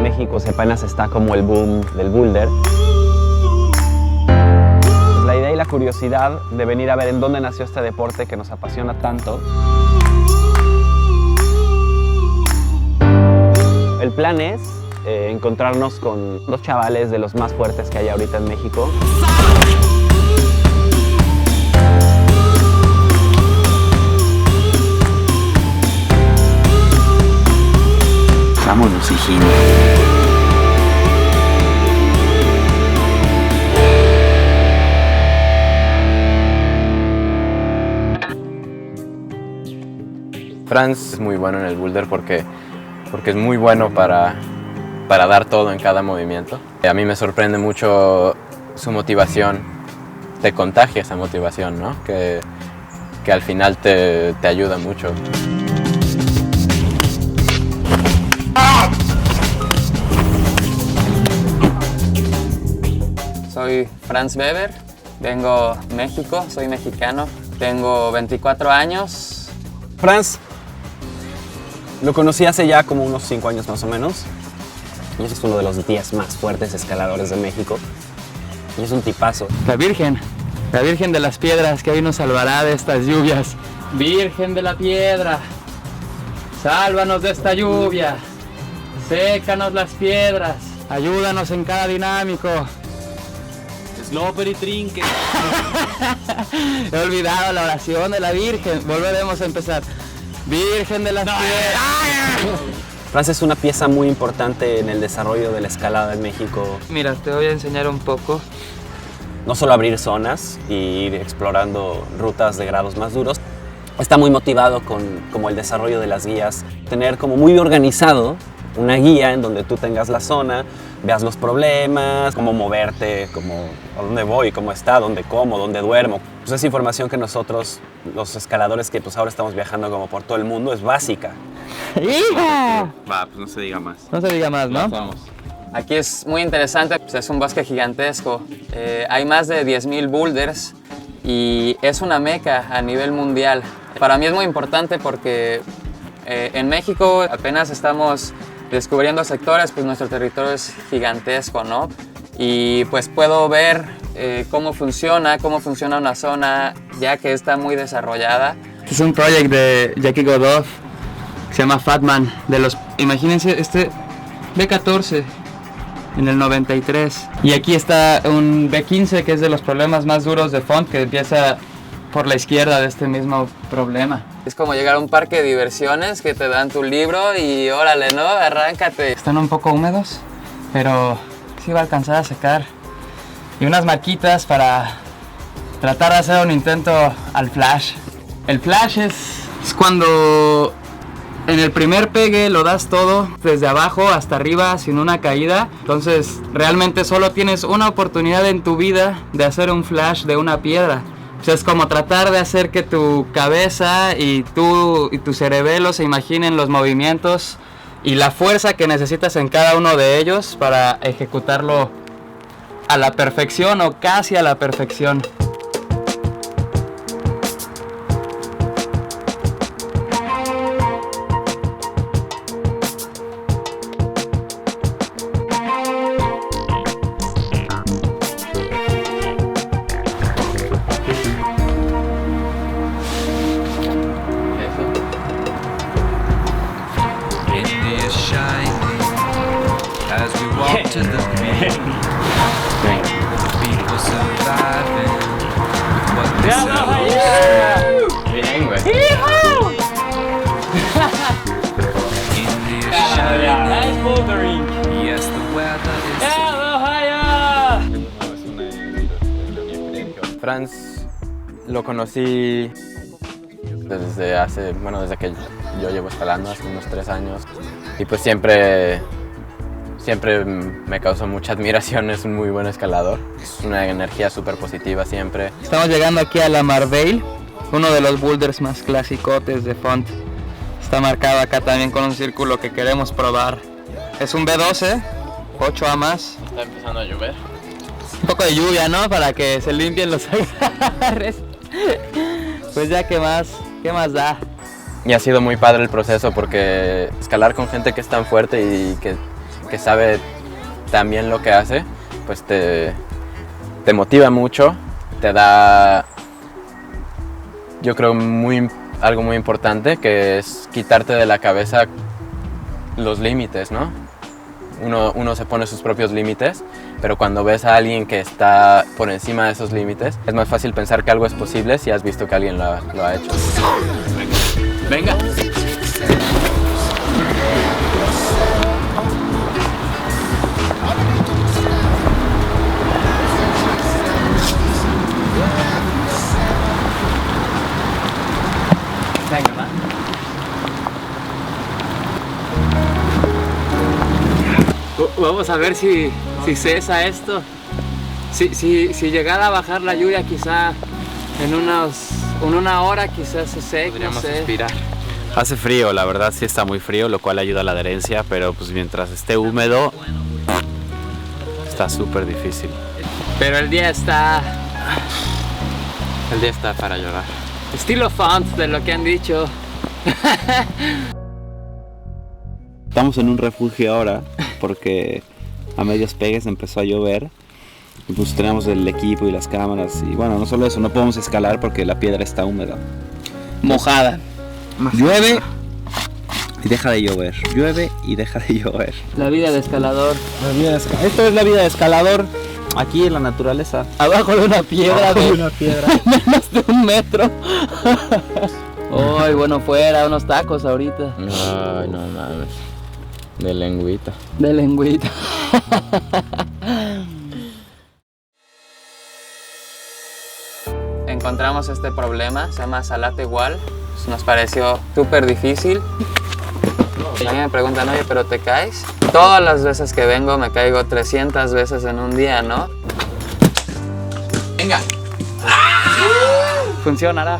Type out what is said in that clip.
en México apenas está como el boom del boulder. La idea y la curiosidad de venir a ver en dónde nació este deporte que nos apasiona tanto. El plan es encontrarnos con dos chavales de los más fuertes que hay ahorita en México. Vámonos, hijín. Franz es muy bueno en el boulder porque es muy bueno para dar todo en cada movimiento. A mí me sorprende mucho su motivación, te contagia esa motivación, ¿no? Que al final te ayuda mucho. Soy Franz Weber, vengo de México, soy mexicano, tengo 24 años. Franz lo conocí hace ya como unos 5 años más o menos. Y es uno de los 10 más fuertes escaladores de México. Y es un tipazo. La Virgen de las Piedras, que hoy nos salvará de estas lluvias. Virgen de la Piedra, sálvanos de esta lluvia, sécanos las piedras, ayúdanos en cada dinámico. Sloper y trinque. He olvidado la oración de la Virgen, volveremos a empezar. Virgen de las Piedras. Franz es una pieza muy importante en el desarrollo de la escalada en México. Mira, te voy a enseñar un poco. No solo abrir zonas y ir explorando rutas de grados más duros. Está muy motivado con como el desarrollo de las guías. Tener como muy organizado una guía en donde tú tengas la zona, veas los problemas, cómo moverte, a dónde voy, cómo está, dónde como, dónde duermo. Pues es información que nosotros, los escaladores que pues ahora estamos viajando como por todo el mundo, es básica. ¡Hija! Va, pues no se diga más. No se diga más, ¿no? Vamos. Aquí es muy interesante, pues es un bosque gigantesco. Hay más de 10,000 boulders y es una meca a nivel mundial. Para mí es muy importante porque en México apenas estamos descubriendo sectores, pues nuestro territorio es gigantesco, ¿no? Y pues puedo ver cómo funciona una zona ya que está muy desarrollada. Este es un proyecto de Jackie Godot que se llama Fatman. Imagínense este B14 en el 93. Y aquí está un B15 que es de los problemas más duros de Font, que empieza por la izquierda de este mismo problema. Es como llegar a un parque de diversiones que te dan tu libro y órale, ¿no? Arráncate. Están un poco húmedos, pero sí va a alcanzar a secar. Y unas marquitas para tratar de hacer un intento al flash. El flash es cuando en el primer pegue lo das todo, desde abajo hasta arriba, sin una caída. Entonces realmente solo tienes una oportunidad en tu vida de hacer un flash de una piedra. O sea, es como tratar de hacer que tu cabeza y tu cerebelo se imaginen los movimientos y la fuerza que necesitas en cada uno de ellos para ejecutarlo a la perfección o casi a la perfección. To the beat, people surviving with what they sell. Bien, güey. India shining. Yes, the weather is. Franz lo conocí desde que yo llevo escalando hace unos 3 años y pues siempre me causó mucha admiración, es un muy buen escalador, es una energía súper positiva siempre. Estamos llegando aquí a la Marveille, uno de los boulders más clasicotes de Font. Está marcado acá también con un círculo que queremos probar. Es un B12, 8A más. Está empezando a llover. Un poco de lluvia, ¿no? Para que se limpien los agarres. Pues ya, ¿qué más da? Y ha sido muy padre el proceso porque escalar con gente que es tan fuerte y que que sabe tan bien lo que hace, pues te motiva mucho, te da, yo creo, algo muy importante, que es quitarte de la cabeza los límites, ¿no? Uno se pone sus propios límites, pero cuando ves a alguien que está por encima de esos límites, es más fácil pensar que algo es posible si has visto que alguien lo ha hecho. Venga. Venga, va. Vamos a ver si cesa esto. Si llegara a bajar la lluvia, quizá en una hora quizás se seque. Podríamos no sé. respirar. Hace frío, la verdad sí está muy frío, lo cual ayuda a la adherencia, pero pues mientras esté húmedo está súper difícil. Pero el día está Para llorar. estilo font de lo que han dicho. Estamos en un refugio ahora porque a medios pegues empezó a llover y pues tenemos el equipo y las cámaras y bueno, no solo eso, no podemos escalar porque la piedra está húmeda. Mojada. Llueve y deja de llover, llueve y deja de llover. La vida de escalador. Esto es la vida de escalador aquí en la naturaleza. Abajo de una piedra menos de 1 metro. Ay, bueno, fuera, unos tacos ahorita. Ay, no mames. De lengüita. De lengüita. Encontramos este problema, se llama Salate Wall. Nos pareció súper difícil. Y a mí me preguntan, oye, ¿pero te caes? Todas las veces que vengo me caigo 300 veces en un día, ¿no? Venga. Funcionará.